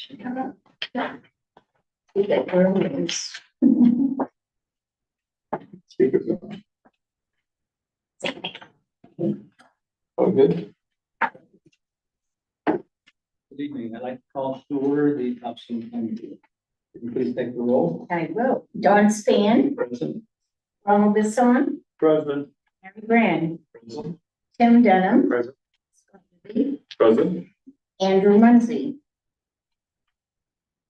See that girl is. Speakers on. Oh, good. Good evening. I'd like to call to order the Topsham County Board. Can you please take the roll? I will. Don Span, Present. Ronald Bisson, Present. Mary Brand, Present. Tim Dunham, Present. Present. Andrew Munsey.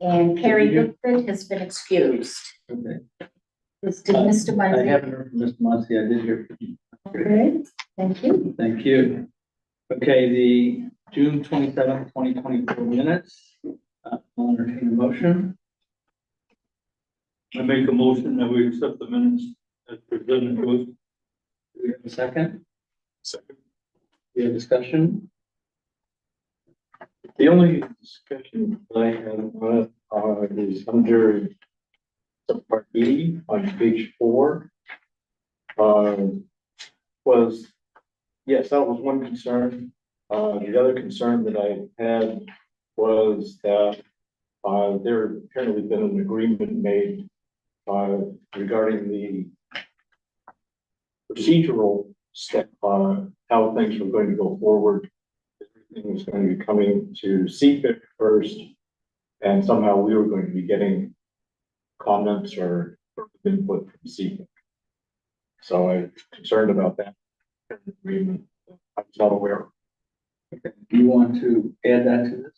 And Carrie Goodford has been excused. Okay. Did Mr. I Munsey? haven't heard from Mr. Muncy. I did hear from you. Okay, thank you. Thank you. Okay, the June 27th, 2024 minutes. I'll entertain a motion. I make a motion that we accept the minutes as presented to us. Do we have a second? Second. We have discussion? The only discussion I have is under part E on page 4. Was, yes, that was one concern. The other concern that I had was that there apparently been an agreement made regarding the procedural step, how things were going to go forward. Everything was going to be coming to CPIC first, and somehow we were going to be getting comments or input from CPIC. So I'm concerned about that agreement. I was not aware. Okay. Do you want to add that to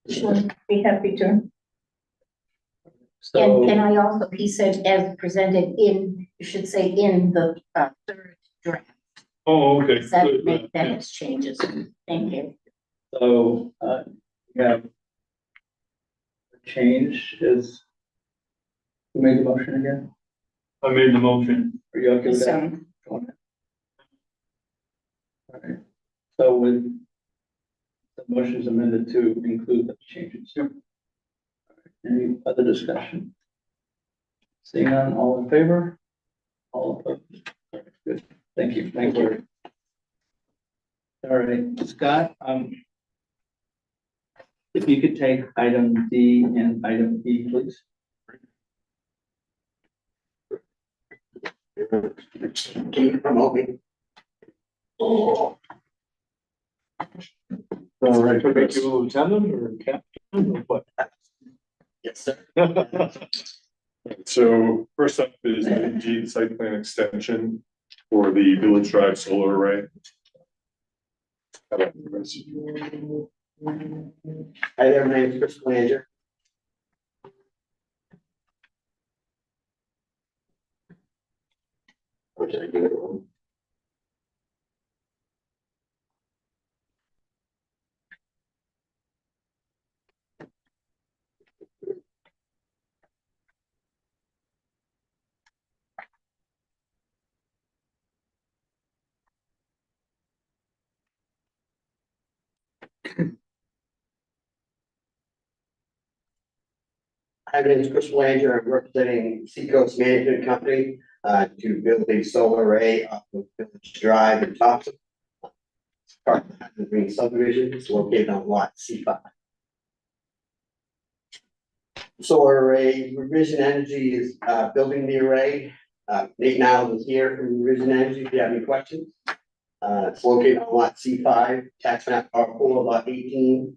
this? Sure, be happy to. And So, can I also, he said as presented in, you should say in the third draft. Oh, okay. Does that Good. make that as changes? Thank you. you have a change is, who made the motion again? I made the motion. Are you okay with that? So, All right. So with the motion is amended to include the changes. All right. Any other discussion? Seeing none, all in favor? All opposed? All right, good. Thank you. Thank you. All right, Scott, if you could take item D and item E, please. Can you promote me? All right, to make you a lieutenant or captain or what? Yes, sir. So first up is the deed site plan extension for the Village Drive solar array. Hi there, my name is Chris Belanger. Or did I do it wrong? Hi, my name is Chris Belanger. I'm representing Seacoast Management Company to build a solar array off of Village Drive in Topsham. It's part of the Green subdivision. It's located on lot C5. Solar array, Revision Energy is building the array. Nate Niles is here from Revision Energy if you have any questions. It's located on lot C5, tax map R4, lot 18.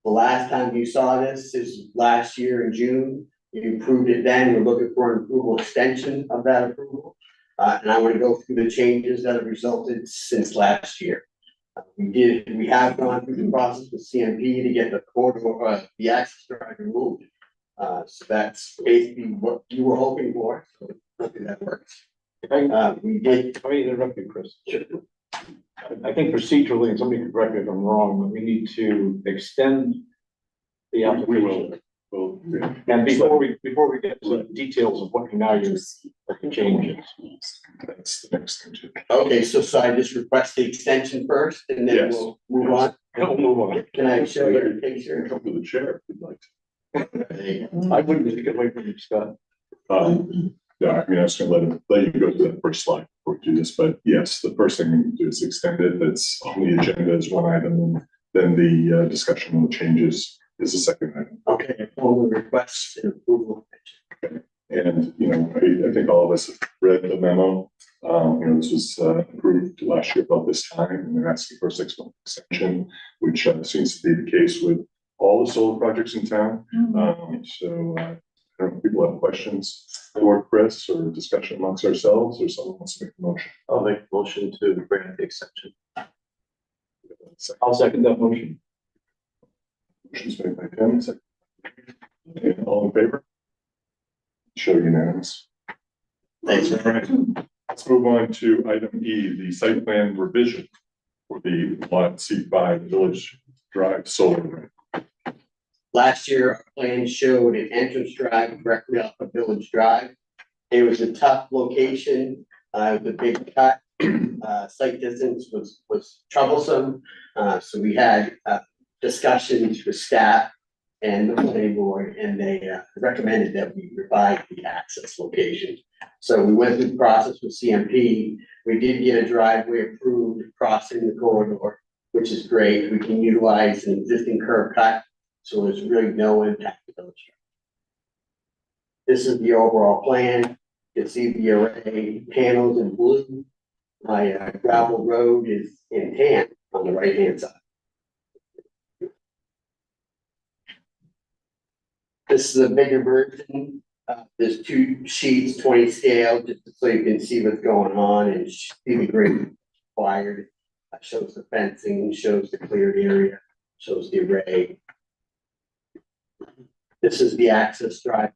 The last time you saw this is last year in June. You approved it then. We're looking for an approval extension of that approval. And I want to go through the changes that have resulted since last year. We have gone through the process with CMP to get the corridor, the access drive removed. So that's basically what you were hoping for. So hopefully that works. We did. Let me interrupt you, Chris. Sure. I think procedurally, and somebody could correct me if I'm wrong, but we need to extend the We will. application. Well, And before we get to the details of what now you're changes. that's the next thing. Okay, so I just request the extension first and then Yes. we'll move on. We'll move on. Can I show you the picture? Come to the chair if you'd like to. I wouldn't take it away from you, Scott. Yeah, I mean, I was gonna let you go to that first slide before we do this, but yes, the first thing we need to do is extend it. That's on the agenda as one item, and then the discussion on the changes is the second item. Okay, all the requests and approval. And, you know, I think all of us have read the memo. You know, this was approved last year about this time, and they're asking for a 6-month extension, which seems to be the case with all the solar projects in town. So I don't know if people have questions for Chris or discussion amongst ourselves, or someone wants to make a motion. I'll make a motion to grant the extension. Second. I'll second that motion. Motion's made by Tim, second. And all in favor? Show unanimous. Thanks. All right, let's move on to item E, the site plan revision for the lot C5 Village Drive solar array. Last year, our plan showed an entrance drive directly off of Village Drive. It was a tough location, with a big cut, site distance was troublesome. So we had, discussions with staff and the planning board, and they, recommended that we revise the access location. So we went through the process with CMP. We did get a driveway approved crossing the corridor, which is great. We can utilize an existing curb cut, so there's really no impact to Village Drive. This is the overall plan. You can see the array panels in blue. My gravel road is in tan on the right-hand side. This is a bigger version. There's 2 sheets, 20 scale, just so you can see what's going on and see the grade required. Shows the fencing, shows the cleared area, shows the array. This is the access drive.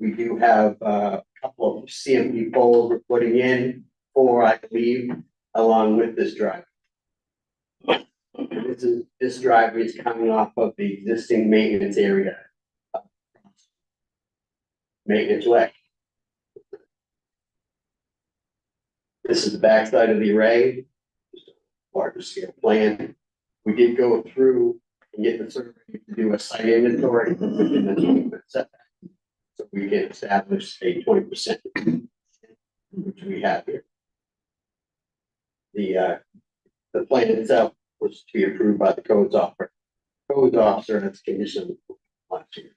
We do have a couple of CMP poles we're putting in, 4, I believe, along with this drive. This driveway is coming off of the existing maintenance area. Maintenance way. This is the backside of the array. Larger scale plan. We did go through and get the survey to do a site inventory within the 20% setback. So we can establish a 20%, which we have here. The plan itself was to be approved by the codes officer as condition last year.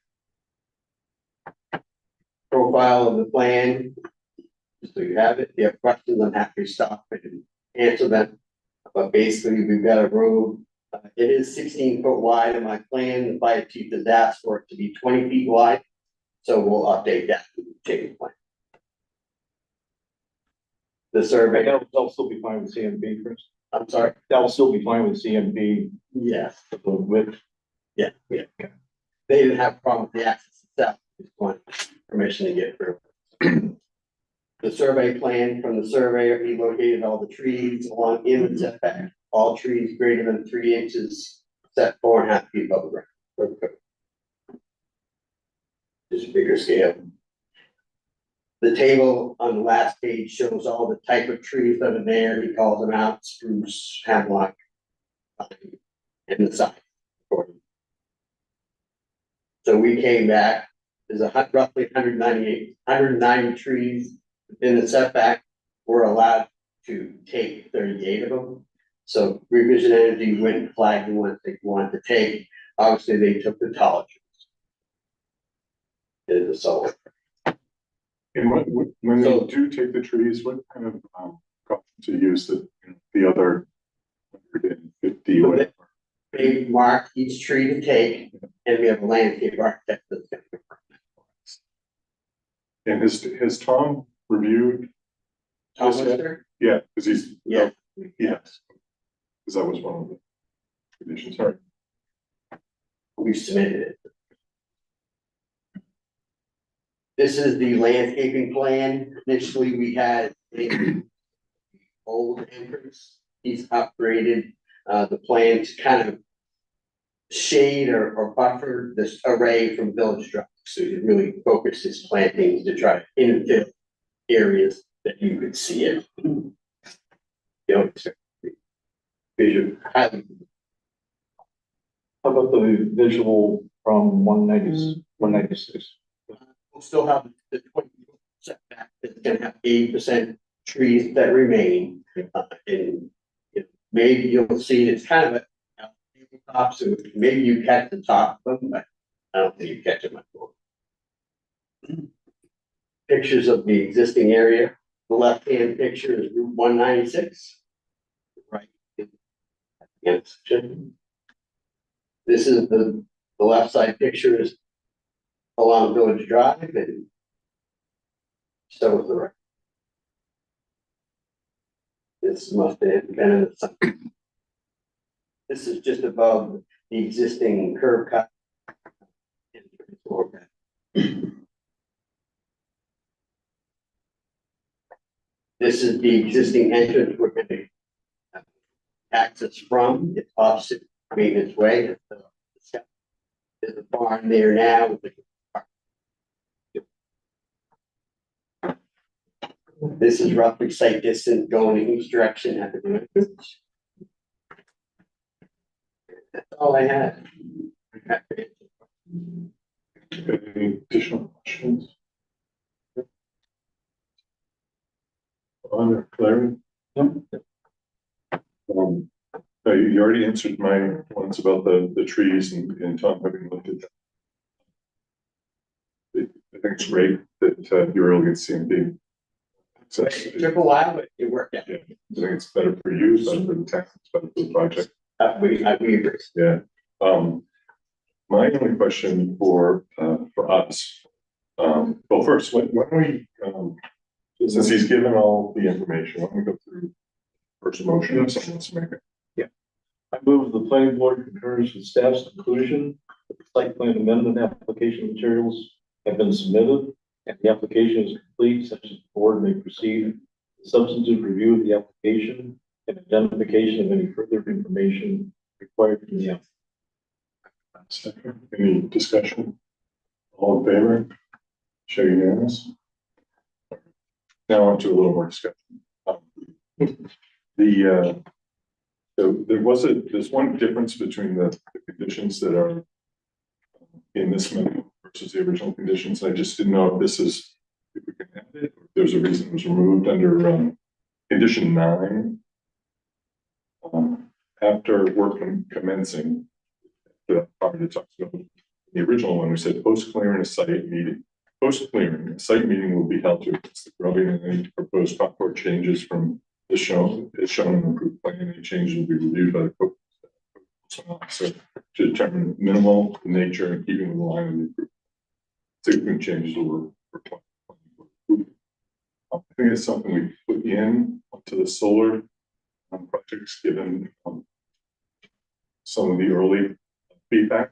Profile of the plan, so you have it. If you have questions, I'm happy to stop and answer them. But basically, we've got a road. It is 16 foot wide in my plan. The fire chief has asked for it to be 20 feet wide. So we'll update that to the change plan. The survey, That'll still be fine with CMP, Chris. I'm sorry. That'll still be fine with CMP Yes, with. yeah. They didn't have a problem with the access itself. Just want permission to get through. The survey plan from the surveyor, he located all the trees along in the setback. All trees greater than 3 inches, set 4.5 feet above the ground. Just bigger scale. The table on the last page shows all the type of trees that are there. He calls them out: spruce, hemlock, pine, and the size. So we came back. There's roughly 190 trees within the setback. We're allowed to take 38 of them. So Revision Energy went and flagged the ones they wanted to take. Obviously, they took the taller trees. Did the solar. And when they do take the trees, what kind of caution to use the other 150 or whatever? They mark each tree to take, and we have a landscape architect that's going to confirm that for us. And has Tom reviewed? Tom this yet? Lister? Yeah, because he's. Yeah. Yes. Because that was one of the conditions, sorry. We submitted it. This is the landscaping plan. Initially, we had an old entrance. He's upgraded the plan to kind of shade or buffer this array from Village Drive. So he really focused his plantings to try to infill areas that you could see it. You know, visual. How about the visual from 196? We'll still have the 20 setback that's gonna have 80% trees that remain. And maybe you'll see it's kind of a tops, maybe you catch the top of them, but I don't think you catch them much more. Pictures of the existing area. The left-hand picture is Route 196. Right. Yes. This is the left side picture is along Village Drive and so is the right. This must have been in the sun. This is just above the existing curb cut. This is the existing entrance we're going to access from. It's opposite Maintenance Way. There's a barn there now. This is roughly sight distance going in each direction at the entrance. That's all I had. Any additional questions? On or Larry? No. You already answered my ones about the trees and Tom having looked at that. I think it's great that you were able to get CMP. It took a while, but it worked out. Yeah, I think it's better for you, better for the town, it's better for the project. We agree. Yeah. My only question for us, well, first, when we, since he's given all the information, let me go through first motion, if someone wants to make it. I move the planning board concurs with staff's conclusion that the site plan amendment application materials have been submitted and the application is complete, such as the board may proceed with substantive review of the application and identification of any further information required from the applicant. Second, any discussion? All in favor? Show unanimous. Now on to a little more discussion. So there's one difference between the conditions that are in this memo versus the original conditions. I just didn't know if we can add it, or if there's a reason it was removed under condition 9. After work commencing, the part that talks about the original one, we said post-clearing a site meeting. Post-clearing, a site meeting will be held to address the grubbing and any proposed contour changes from the shown in the approved plan. Any changes will be reviewed by the code officer to determine minimal nature and keeping in line with the approved. Significant changes will require. I think it's something we put in to the solar projects, given some of the early feedback.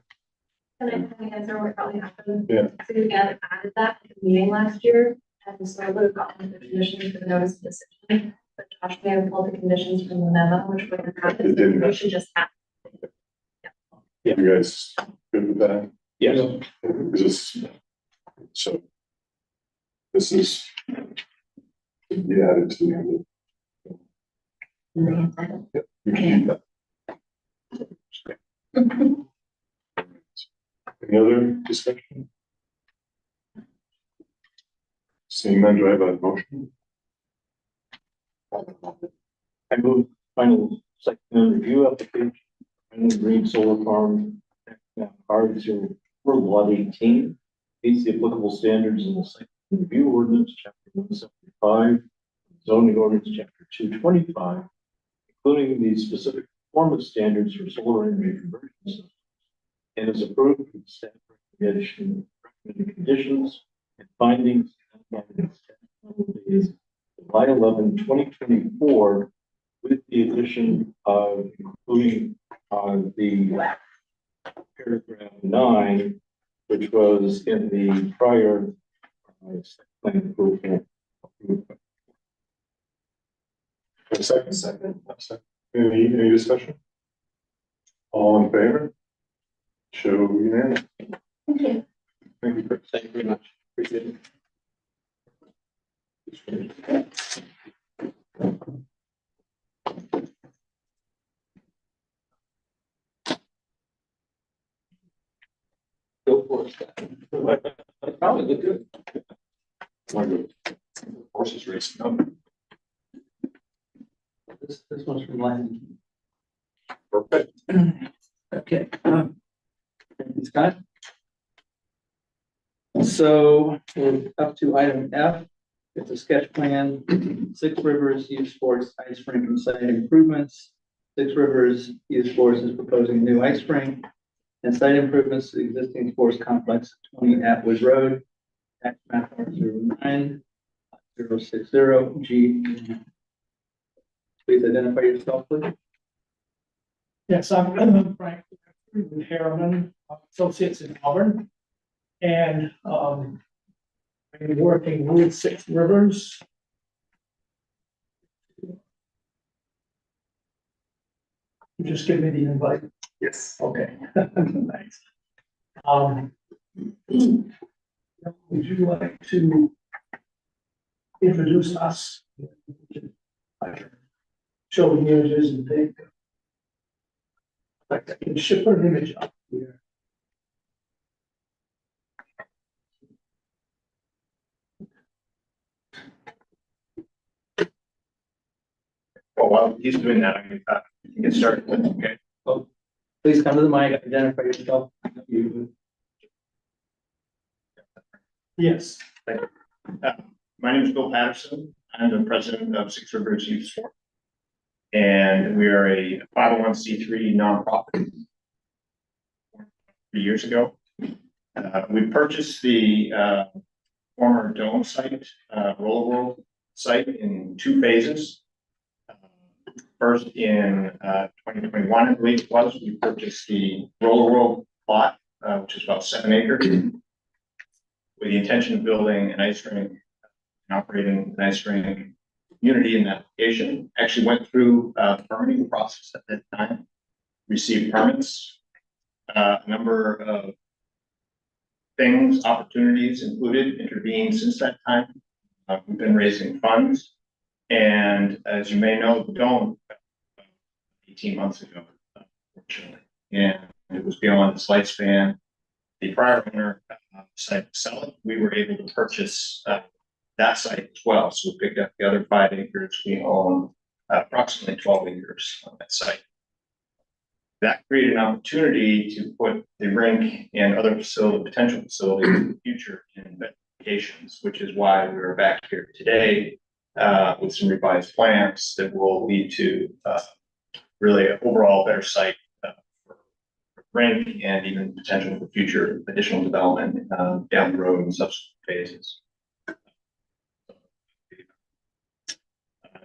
Can I answer what probably happened? Yeah. So we added that at the meeting last year, and so I would have gotten the conditions for the notice of decision, but Josh may have pulled the conditions from the memo, which would have happened. It didn't. We should just have. You guys good with that? Yes. So this is be added to the end of. Yep, you can do that. Any other discussion? Seeing none, do I have a motion? I move final site plan review application and green solar farm R0 for lot 18 meets the applicable standards in the site plan review ordinance, chapter 175, zoning ordinance, chapter 225, including the specific performance standards for solar energy conversion systems, and is approved with staff recommended conditions and findings days July 11, 2024, with the addition of including the paragraph 9, which was in the prior site plan approval. Second. Any discussion? All in favor? Show unanimous. Thank you. Thank you, Chris. Thank you very much. Appreciate it. Go for it. Probably look good. Horses racing up. This one's from Lang. Perfect. Okay. Scott. So we're up to item F. It's a sketch plan, Six Rivers Youth Sports Ice Rink and site improvements. Six Rivers Youth Sports is proposing a new ice rink and site improvements to the existing sports complex, 20 Atwood Road, tax map 09 060 G. Please identify yourself, please. Yes, I'm Frank Harriman, Associates in Auburn. And I'm working with Six Rivers. You just give me the invite. Yes. Okay, thanks. Would you like to introduce us? Show the images and take. Like I can ship an image up here. Well, while he's doing that, I can get started. Okay. Please come to the mic, identify yourself. Yes. My name is Bill Patterson. I'm the president of Six Rivers Youth Sport. And we are a 501c3 nonprofit. 3 years ago, we purchased the former Dome site, Roller World site in 2 phases. First in 2021, I believe it was, we purchased the Roller World plot, which is about 7 acres, with the intention of building an ice rink and operating an ice rink community in that location. Actually went through the permitting process at that time, received permits. A number of things, opportunities included, intervened since that time. We've been raising funds. And as you may know, the Dome 18 months ago, unfortunately, and it was beyond its lifespan. The prior owner decided to sell it. We were able to purchase that site as well. So we picked up the other 5 acres. We own approximately 12 acres on that site. That created an opportunity to put the rink and other potential facilities in the future in locations, which is why we're back here today with some revised plans that will lead to really an overall better site for rink and even potential for future additional development down the road in subsequent phases.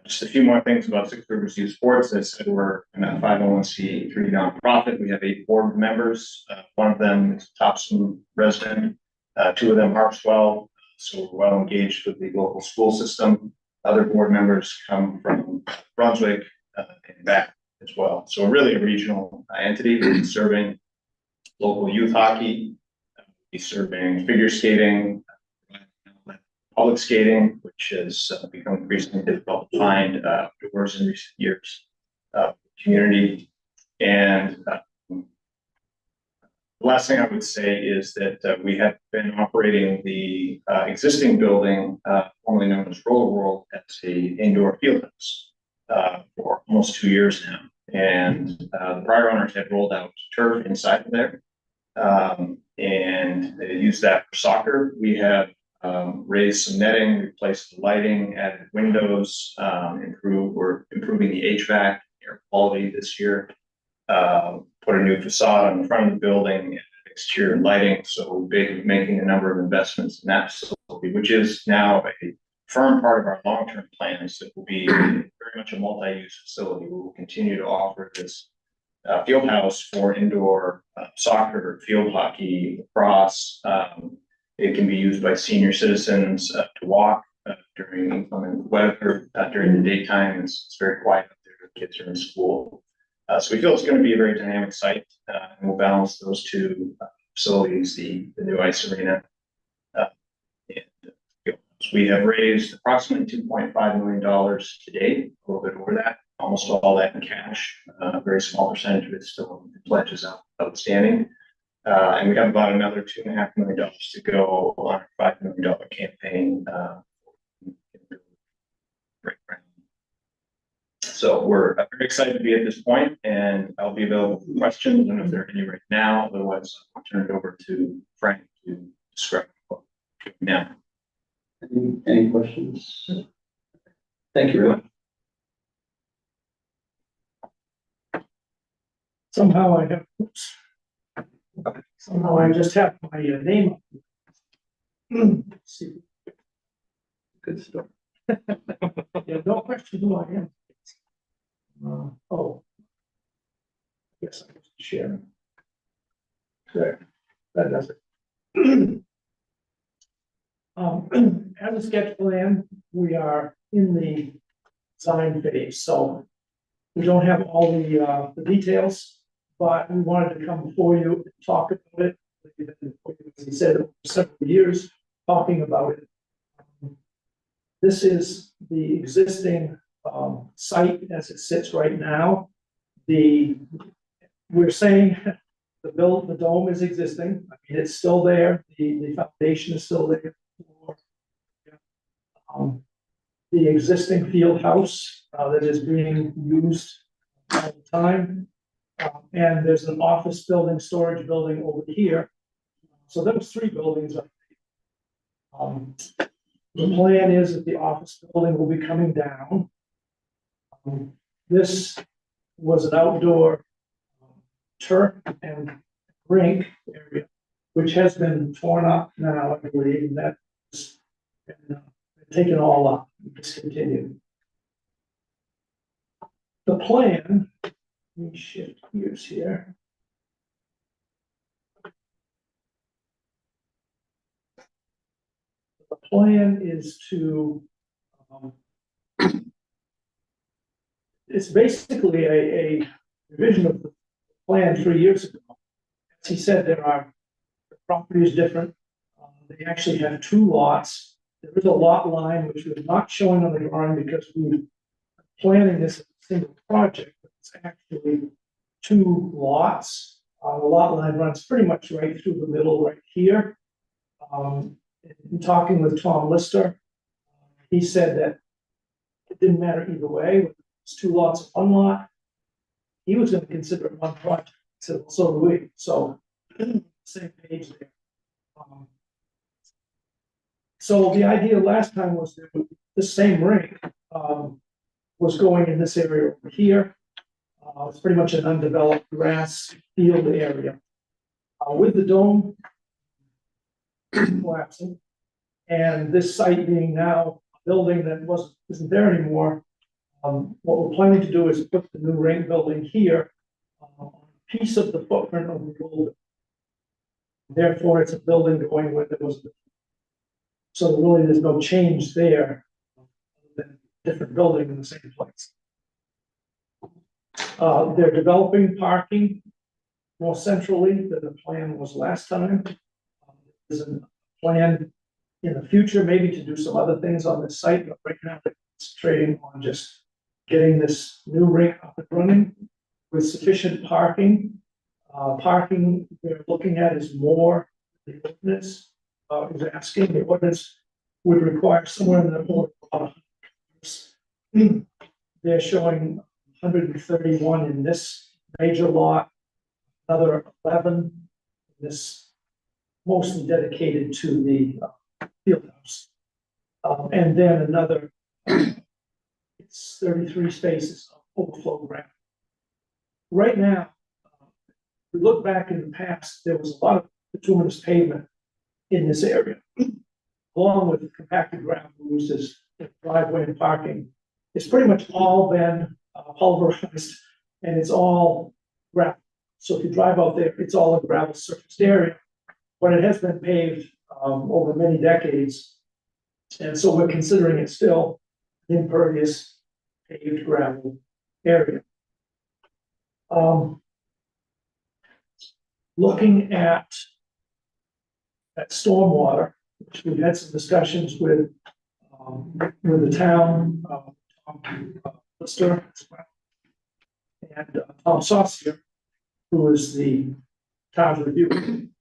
Just a few more things about Six Rivers Youth Sports. As I said, we're a 501c3 nonprofit. We have 8 board members. One of them is a Topsham resident. 2 of them Harpswell. So we're well engaged with the local school system. Other board members come from Brunswick and back as well. So really a regional entity. We're serving local youth hockey. We're serving figure skating, public skating, which has become increasingly difficult to find outdoors in recent years. Community. And the last thing I would say is that we have been operating the existing building, formerly known as Roller World, as an indoor field house for almost 2 years now. And the prior owners had rolled out turf inside of there, and they used that for soccer. We have raised some netting, replaced the lighting, added windows, we're improving the HVAC, air quality this year, put a new facade on the front of the building, and exterior lighting. So we've been making a number of investments in that facility, which is now a firm part of our long-term plans. That will be very much a multi-use facility. We will continue to offer this field house for indoor soccer, field hockey, lacrosse. It can be used by senior citizens to walk during inclement weather, during the daytime. It's very quiet up there. The kids are in school. So we feel it's going to be a very dynamic site, and we'll balance those 2 facilities, the new ice arena. We have raised approximately $2.5 million to date, a little bit over that, almost all that in cash. A very small percentage of it still in pledges outstanding. And we have about another $2.5 million to go on our $5 million campaign. So we're very excited to be at this point, and I'll be available for questions, and if there are any right now, otherwise I'll turn it over to Frank to describe what we're doing now. Any questions? Thank you very much. Somehow I have, oops. Somehow I just have my name up. Let's see. Good stuff. Yeah, no question who I am. Oh. Yes, I was sharing. There, that does it. As a sketch plan, we are in the design phase, so we don't have all the details, but we wanted to come before you and talk about it. We've been before you, as he said, over several years, talking about it. This is the existing site as it sits right now. We're saying the dome is existing. I mean, it's still there. The foundation is still there. The existing field house that is being used all the time. And there's an office building, storage building over here. So those three buildings are. The plan is that the office building will be coming down. This was an outdoor turf and rink area, which has been torn up now, I believe, and that's been taken all up, discontinued. The plan, let me shift gears here. The plan is to, it's basically a revision of the plan 3 years ago. As he said, the property is different. They actually have two lots. There is a lot line which we're not showing on the drawing because we're planning this as a single project. But it's actually two lots. The lot line runs pretty much right through the middle right here. In talking with Tom Lister, he said that it didn't matter either way. It's two lots of one lot. He was going to consider it one project. So do we. So same page there. So the idea last time was that the same rink was going in this area over here. It's pretty much an undeveloped grass field area. With the dome collapsing, and this site being now a building that isn't there anymore, what we're planning to do is put the new rink building here on a piece of the footprint of the old. Therefore, it's a building going where there was. So really, there's no change there, than different building in the same place. They're developing parking more centrally than the plan was last time. There's a plan in the future, maybe to do some other things on this site, but right now they're concentrating on just getting this new rink up and running with sufficient parking. Parking they're looking at is more. The ordinance is asking. The ordinance would require somewhere in the order of 100 cars. They're showing 131 in this major lot, another 11 in this mostly dedicated to the field house. And then another, it's 33 spaces of overflow ground. Right now, we look back in the past, there was a lot of bituminous pavement in this area, along with compacted gravel used as driveway and parking. It's pretty much all been pulverized, and it's all gravel. So if you drive out there, it's all a gravel surfaced area, but it has been paved over many decades. And so we're considering it still an impervious paved gravel area. Looking at stormwater, which we've had some discussions with the town, Lister, and Tom Saucier, who is the town's review. And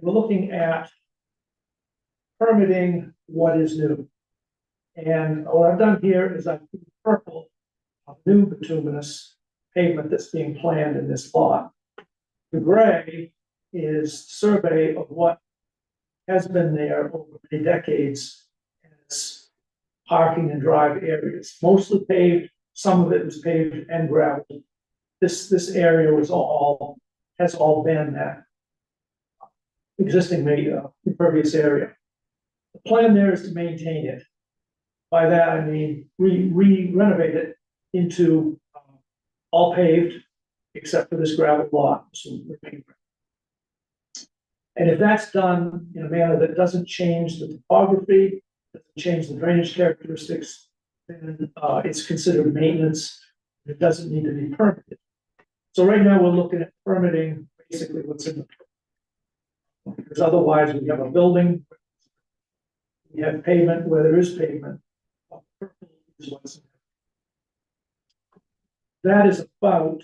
we're looking at permitting what is new. And what I've done here is I've put purple new bituminous pavement that's being planned in this lot. The gray is survey of what has been there over many decades as parking and drive areas, mostly paved, some of it was paved and gravel. This area has all been that existing impervious area. The plan there is to maintain it. By that, I mean, renovate it into all paved, except for this gravel lot. And if that's done in a manner that doesn't change the topography, doesn't change the drainage characteristics, then it's considered maintenance. It doesn't need to be permitted. So right now, we're looking at permitting basically what's in the, because otherwise we have a building, we have pavement where there is pavement. That is about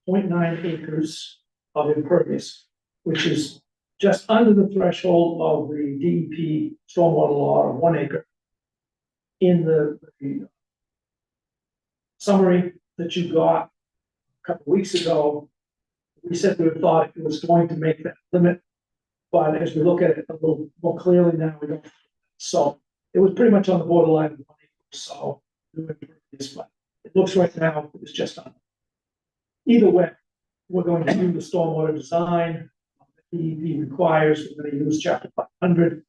0.9 acres of impervious, which is just under the threshold of the DEP stormwater law of 1 acre. In the summary that you got a couple weeks ago, we said we thought it was going to make that limit, but as we look at it a little more clearly now, we don't. So it was pretty much on the borderline of 1 acre. So but it looks right now it's just on. Either way, we're going to do the stormwater design. The DEP requires we're going to use chapter 500.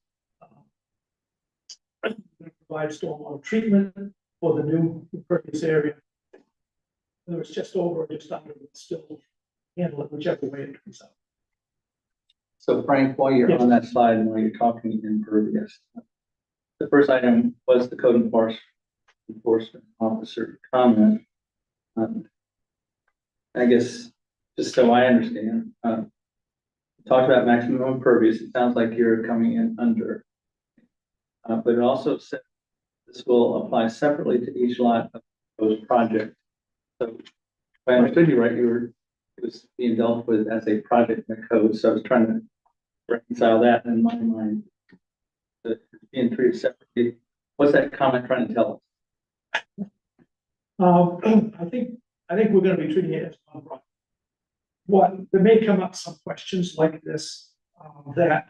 Provide stormwater treatment for the new impervious area. Whether it's just over or just under, we'll still handle it whichever way it comes out. So Frank, while you're Yes. on that slide and while you're talking impervious, the first item was the code enforcement officer comment. I guess, just so I understand, talked about maximum impervious. It sounds like you're coming in under. But it also said this will apply separately to each lot of proposed project. So if I understood you right, it was being dealt with as a project in the code. So I was trying to reconcile that in my mind. That it's being treated separately. What's that comment trying to tell us? I think we're going to be treating it as one project. There may come up some questions like this that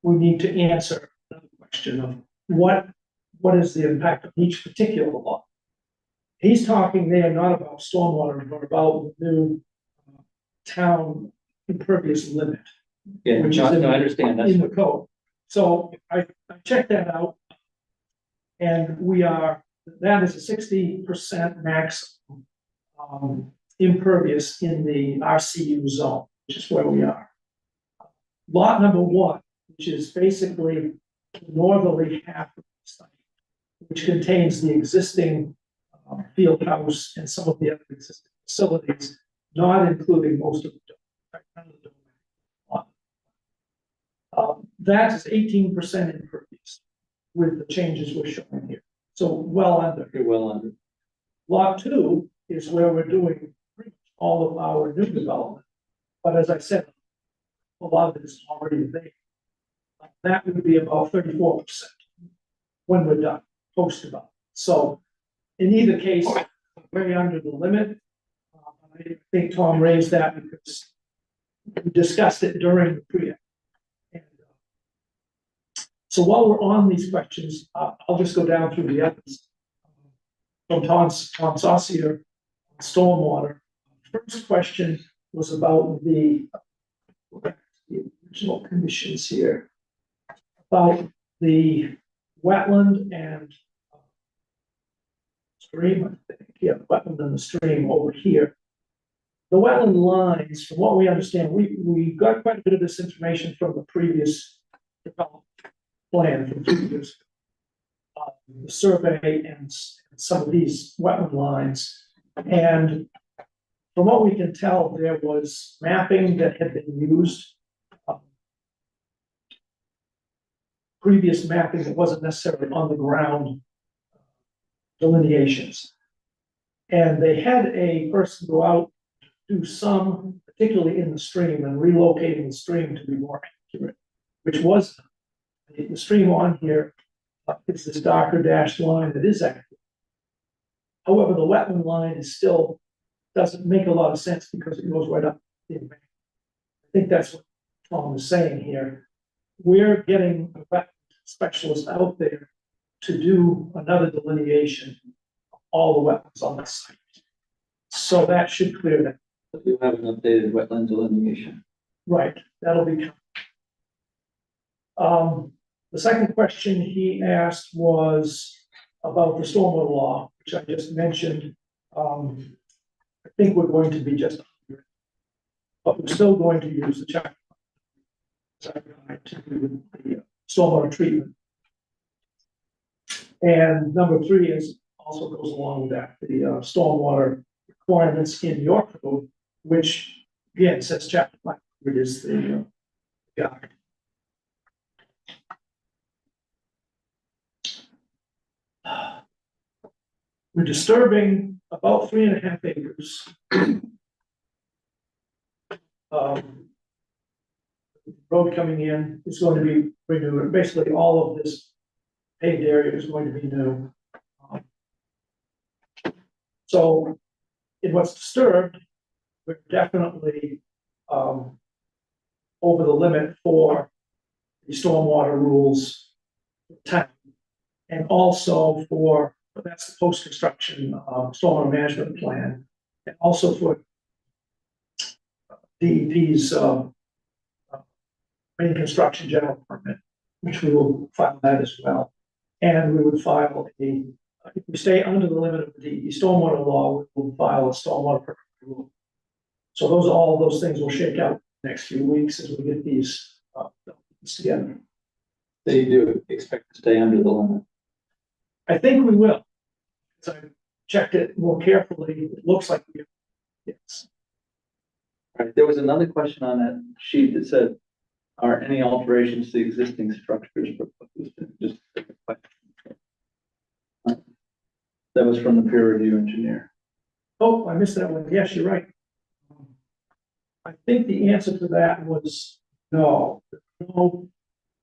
we need to answer. Another question of what is the impact of each particular lot? He's talking there not about stormwater, but about the new town impervious limit. Yeah, Which no, is in- I understand. That's in the code. So I checked that out. And that is a 60% max impervious in the RCU zone, which is where we are. Lot number 1, which is basically the northerly half of the site, which contains the existing field house and some of the other existing facilities, not including most of the that is 18% impervious with the changes we're showing here. So well under. You're well under. Lot 2 is where we're doing pretty much all of our new development. But as I said, a lot of it is already there. That would be about 34% when we're done, post-development. So in either case, way under the limit. I think Tom raised that because we discussed it during the pre. So while we're on these questions, I'll just go down through the others. From Tom Saucier, stormwater. First question was about the original conditions here. About the wetland and stream, I think, yeah, wetland and the stream over here. The wetland lines, from what we understand, we got quite a bit of this information from the previous development plan from 2 years ago. The survey and some of these wetland lines. And from what we can tell, there was mapping that had been used. Previous mapping that wasn't necessarily on the ground delineations. And they had a person go out, do some, particularly in the stream, and relocating the stream to be more accurate, which was the stream on here. It's this darker dashed line that is accurate. However, the wetland line is still doesn't make a lot of sense because it goes right up the embankment. think that's what Tom is saying here. We're getting a wetland specialist out there to do another delineation of all the wetlands on the site. So that should clear that. But you have an updated wetland delineation. Right, that'll be. The second question he asked was about the stormwater law, which I just mentioned. I think we're going to be just under it, but we're still going to use the check to do the stormwater treatment. And number 3 is also goes along with that, the stormwater requirements in your code, which again says chapter 500 is the guide. We're disturbing about 3.5 acres. Road coming in is going to be renewed. Basically, all of this paved area is going to be new. So in what's disturbed, we're definitely over the limit for the stormwater rules for town. And also for, that's the post-construction stormwater management plan, and also for DEP's Maine construction general permit, which we will file that as well. And we would file a, if we stay under the limit of the DEP stormwater law, we will file a stormwater permit rule. So all those things will shake out next few weeks as we get these documents together. They do expect to stay under the limit. I think we will. As I checked it more carefully, it looks like we, yes. All right, there was another question on that sheet that said, are any alterations to the existing structures proposed? Just a question. That was from the peer review engineer. Oh, I missed that one. Yes, you're right. I think the answer to that was no. No.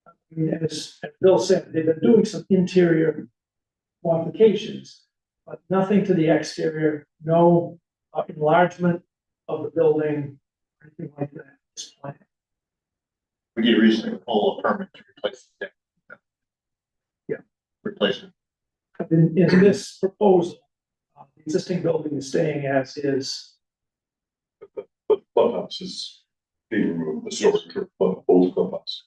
I mean, as Bill said, they've been doing some interior modifications, but nothing to the exterior, no enlargement of the building, or anything like that. This plan. We did recently pull a permit to replace the deck. Yeah. Replacement. In this proposal, the existing building is staying as is. But the clubhouse is being removed, the storage for old clubhouse.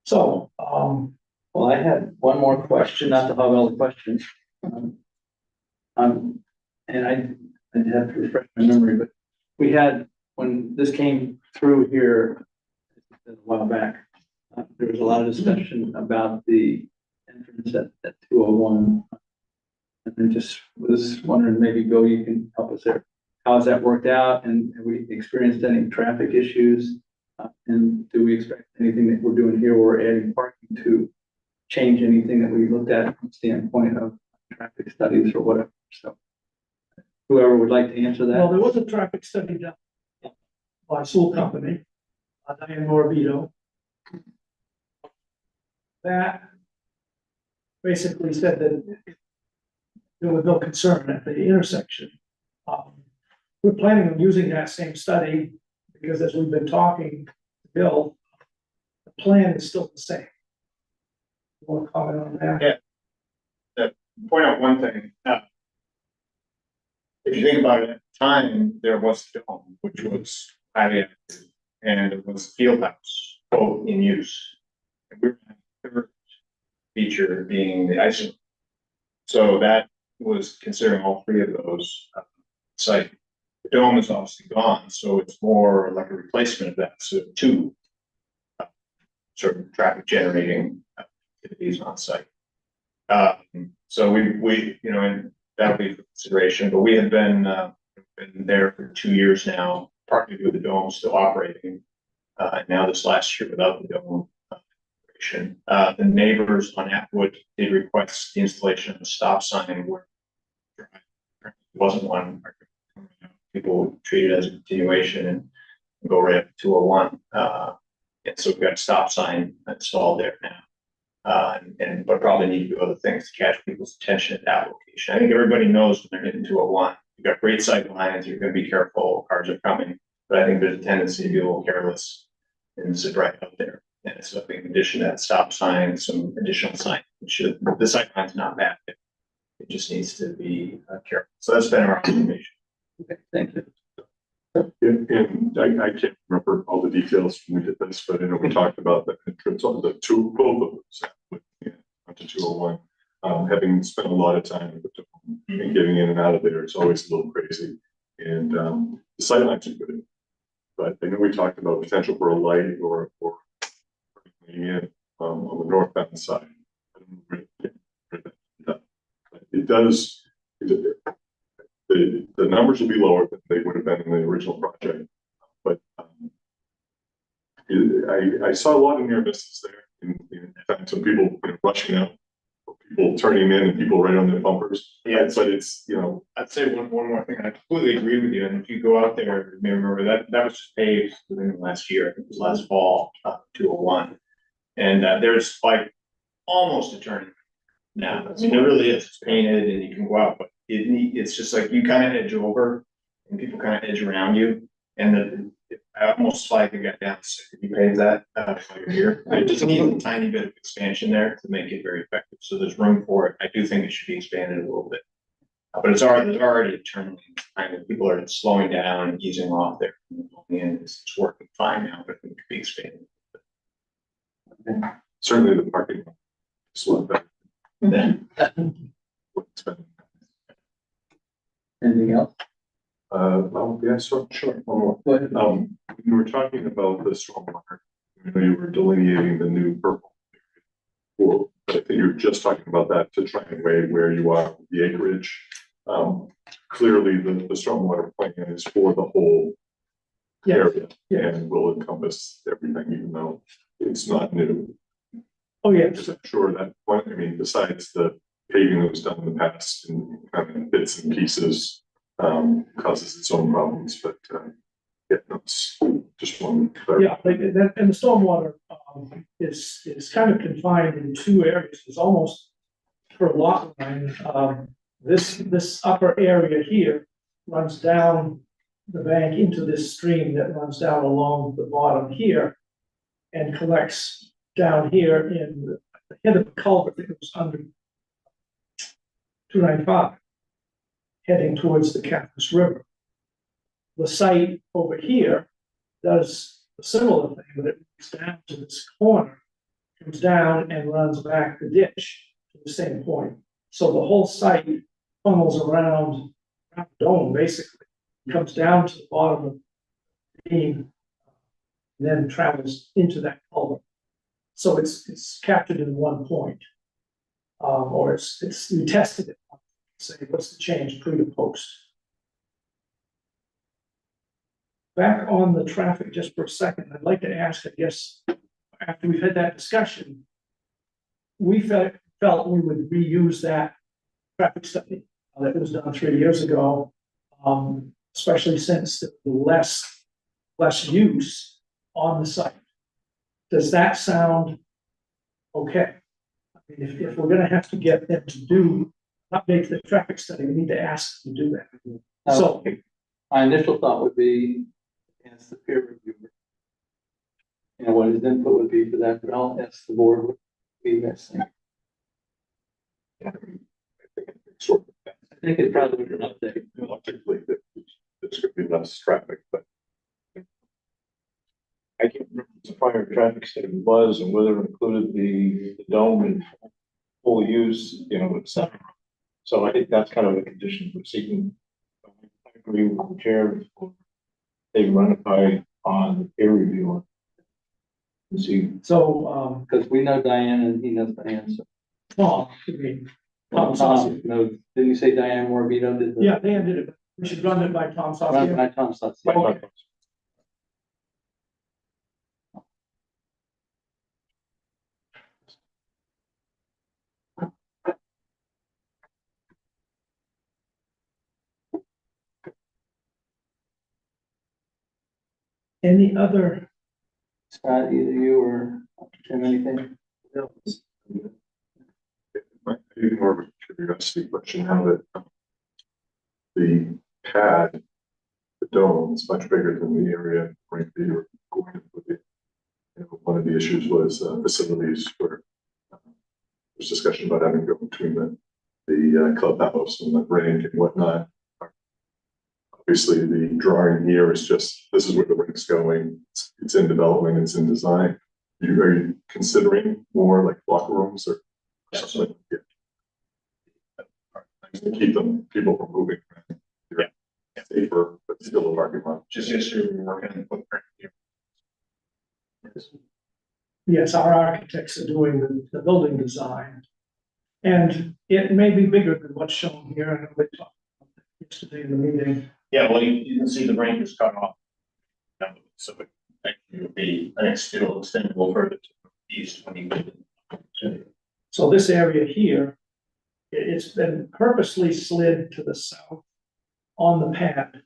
So, Well, I had one more question, not to hog all the questions. And I'd have to refresh my memory, but we had, when this came through here a while back, there was a lot of discussion about the entrance at 201. And I just was wondering, maybe Bill, you can help us there. How has that worked out? And have we experienced any traffic issues? And do we expect anything that we're doing here, we're adding parking to change anything that we looked at from the standpoint of traffic studies or whatever? So whoever would like to answer well, that. there was a traffic study done by School Company, Diane Morabito. That basically said that there was no concern at the intersection. We're planning on using that same study because as we've been talking to Bill, the plan is still the same. You want to comment on that? Yeah. Point out one thing. If you think about it, at the time, there was a dome, which was highly active, and it was field house, both in use. And we were the third feature being the ice rink. So that was considering all 3 of those site. The dome is obviously gone, so it's more like a replacement of that. So 2 sort of traffic generating activities on site. So we you know, and that'll be for consideration, but we have been there for 2 years now, partly with the dome still operating. And now this last year without the dome operation. The neighbors on Atwood did request the installation of a stop sign where there wasn't one. People treat it as a continuation and go right up to 201. And so we've got a stop sign installed there now. But probably need to do other things to catch people's attention at that location. I think everybody knows when they're hitting 201, you've got great sight lines, you're gonna be careful, cars are coming, but I think there's a tendency to be a little careless and sit right up there. And so in addition to that stop sign, some additional sign, the sight line's not bad. It just needs to be careful. So that's been our observation. Okay, thank you. And I can't remember all the details when we did this, but I know we talked about the entrance on both of those onto 201. Having spent a lot of time with them and getting in and out of there, it's always a little crazy. And the sightlines are good, but I know we talked about potential for a light or in on the northbound side. It does. The numbers will be lower than they would have been in the original project, but I saw a lot of near misses there. In fact, some people rushing out, people turning in, and people right on their bumpers. Yeah, but it's, you know, I'd say one more thing. I completely agree with you. And if you go out there, you may remember that was just paved within the last year. I think it was last fall, 201. And there's like almost a turn now. I mean, it really is. It's painted and you can go out, but it's just like you kind of edge over and people kind of edge around you. And I almost like I got down sick if you pave that here. It just needs a tiny bit of expansion there to make it very effective. So there's room for it. I do think it should be expanded a little bit. But there's already a turn lane time and people are slowing down and easing off there. And it's working fine now, but it could be expanded. certainly the parking lot is a lot better. What's been. Anything else? Well, yeah, sure, one more. Go ahead. You were talking about the stormwater, you were delineating the new purple. Well, I think you were just talking about that to try and weigh where you are with the acreage. Clearly the stormwater plan is for the whole area and will encompass everything, even though it's not new. Oh, yeah. Because I'm sure that one, I mean, besides the paving that was done in the past and kind of bits and pieces, causes its own problems, but yeah, that's just one. Yeah, like that, and the stormwater is kind of confined in two areas. It's almost for a lot line. This upper area here runs down the bank into this stream that runs down along the bottom here and collects down here in the head of the culvert that goes under 295, heading towards the Campus River. The site over here does a similar thing, but it moves down to this corner, comes down and runs back the ditch to the same point. So the whole site funnels around the dome, basically, comes down to the bottom of the beam, and then travels into that culvert. So it's captured in one point, or it's we tested it. Say, what's the change pre to post? Back on the traffic just for a second, I'd like to ask, I guess, after we've had that discussion, we felt we would reuse that traffic study that was done 3 years ago, especially since the less use on the site. Does that sound okay? I mean, if we're gonna have to get them to update the traffic study, we need to ask them to do that. So my initial thought would be, ask the peer reviewer, you know, what his input would be for that, but I'll ask the board what be missing. I think it probably would be an update. Logically, there's going to be less traffic, but I can't remember what the prior traffic study was and whether it included the dome and full use, you know, et cetera. So I think that's kind of a condition we're seeking. I agree with the chair. They run it by on the peer reviewer. See, So, Because we know Diane and he knows Diane, so. Tom, I mean, Tom Saucy. No, didn't you say Diane Morbido did the? Yeah, they did it. We should run it by Tom Run Saucy. by Tom Saucy. Okay. Any other, Scott, either you or Tim, anything? it might be more of a curiosity question now that the pad, the dome is much bigger than the area going to be going to put it. You know, one of the issues was facilities where there's discussion about having to go between the clubhouse and the rink and whatnot. Obviously, the drawing here is just, this is where the rink's going. It's in development, it's in design. Are you considering more like locker rooms or something? Yeah. To keep people from moving. Yeah. Safer, but still a parking lot. Just yesterday, we were working on the footprint here. Yes, our architects are doing the building design. And it may be bigger than what's shown here. I know we talked about that yesterday in the meeting. Yeah, well, you can see the range is cut off. So it actually would be, I think, still extendable further to the east when you get it. So this area here, it's been purposely slid to the south on the pad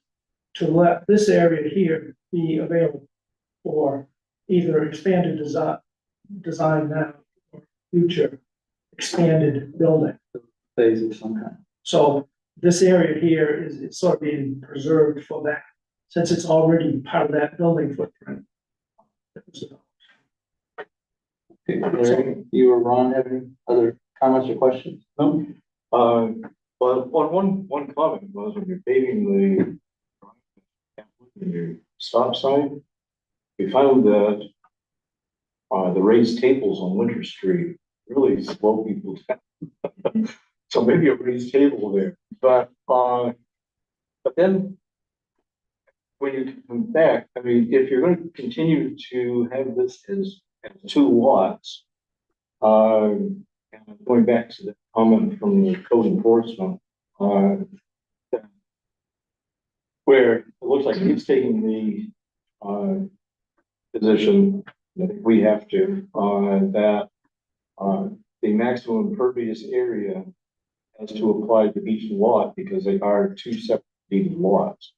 to let this area here be available for either expanded design now or future expanded building. Phase of some kind. So this area here is sort of being preserved for that, since it's already part of that building footprint. Okay, Larry, you or Ron have any other comments or questions? No. But one comment was when you're paving the stop sign, we found that the raised tables on Winter Street really slow people down. So maybe a raised table there, but then when you come back, I mean, if you're going to continue to have this as two lots, and going back to the comment from the code enforcement, where it looks like he's taking the position that we have to, that the maximum impervious area has to apply to each lot because they are two separate deeded lots.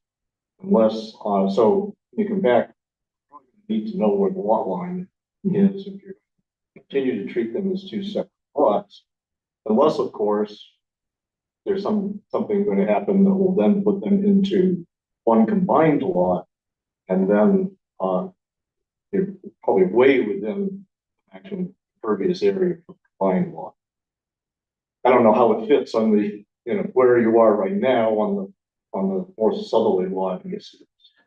Unless, so you come back, you need to know where the lot line is if you continue to treat them as two separate lots. Unless, of course, there's something going to happen that will then put them into one combined lot, and then you're probably way within actual impervious area for the combined lot. I don't know how it fits on the, you know, where you are right now on the more southerly lot, I guess.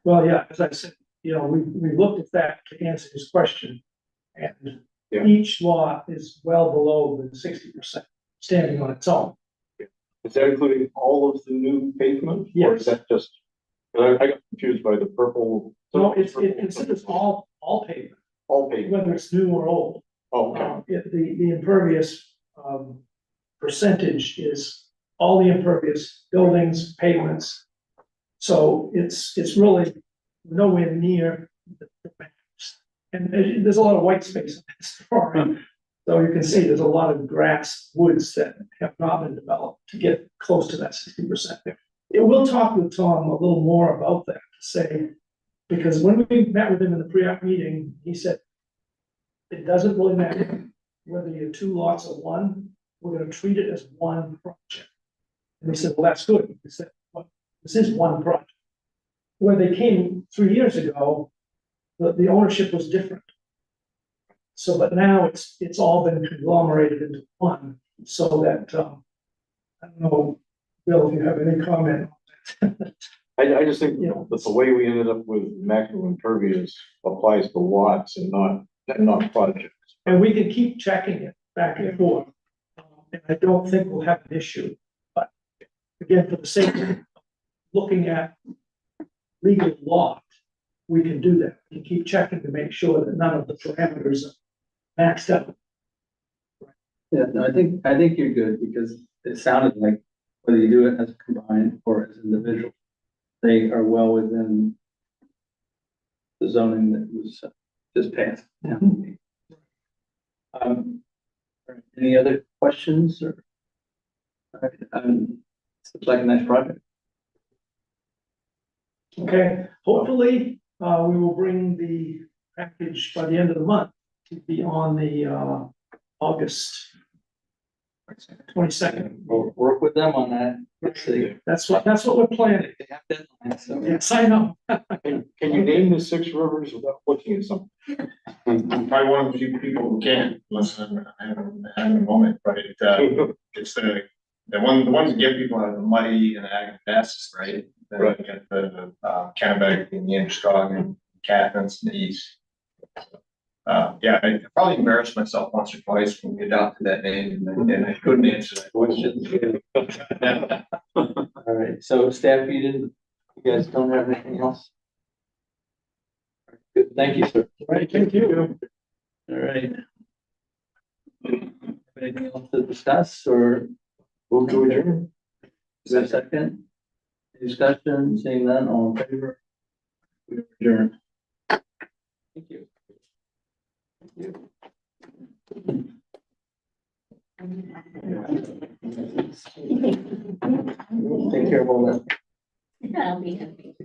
Well, yeah, as I said, you know, we looked at that to answer his question. And Yeah. each lot is well below the 60% standing on its own. Is that including all of the new pavement? Or Yes. is that just, I got confused by the purple. No, it considers all pavement, All pavement. whether it's new or old. Oh, okay. The impervious, percentage is all the impervious buildings, pavements. So it's really nowhere near the max. And there's a lot of white space in this drawing. So you can see there's a lot of grass, woods that have not been developed to get close to that 60%. We'll talk with Tom a little more about that to say, because when we met with him in the pre-op meeting, he said, it doesn't really matter whether you're two lots or one, we're gonna treat it as one project. And we said, well, that's good. He said, well, this is one project. When they came 3 years ago, the ownership was different. So, but now it's all been conglomerated into one, so that, I don't know, Bill, if you have any comment on that. I just think, you know, that the way we ended up with maximum impervious applies to lots and not projects. And we can keep checking it back and forth. And I don't think we'll have an issue, but again, for the sake of looking at legal law, we can do that. We can keep checking to make sure that none of the parameters are maxed out. Yeah, no, I think you're good because it sounded like whether you do it as combined or as individual, they are well within the zoning that was just passed. Yeah. Any other questions or? Seems like a nice project. Okay, hopefully, we will bring the package by the end of the month to be on the, August 22nd. We'll work with them on that. Let's see. That's what we're planning. They have deadlines, so. Yes, I know. Can you name the 6 rivers without looking at something? I'm probably one of the few people who can, unless I'm having a moment, but it's the ones that get people out of the muddy and the Agassiz, right? Then Right. you got the Kennebec and the Androscoggin and Cathans in the east. Yeah, I probably embarrassed myself once or twice when we adopted that name and I couldn't answer that question. All right, so staff, you guys don't have anything else? Good, thank you, sir. All right, thank you. All right. Anything else to discuss or? Move to adjourn. Is there a second? Any discussion, seeing none, all in favor? We adjourn. Thank you. Thank you. Take care of all that. I'll be happy.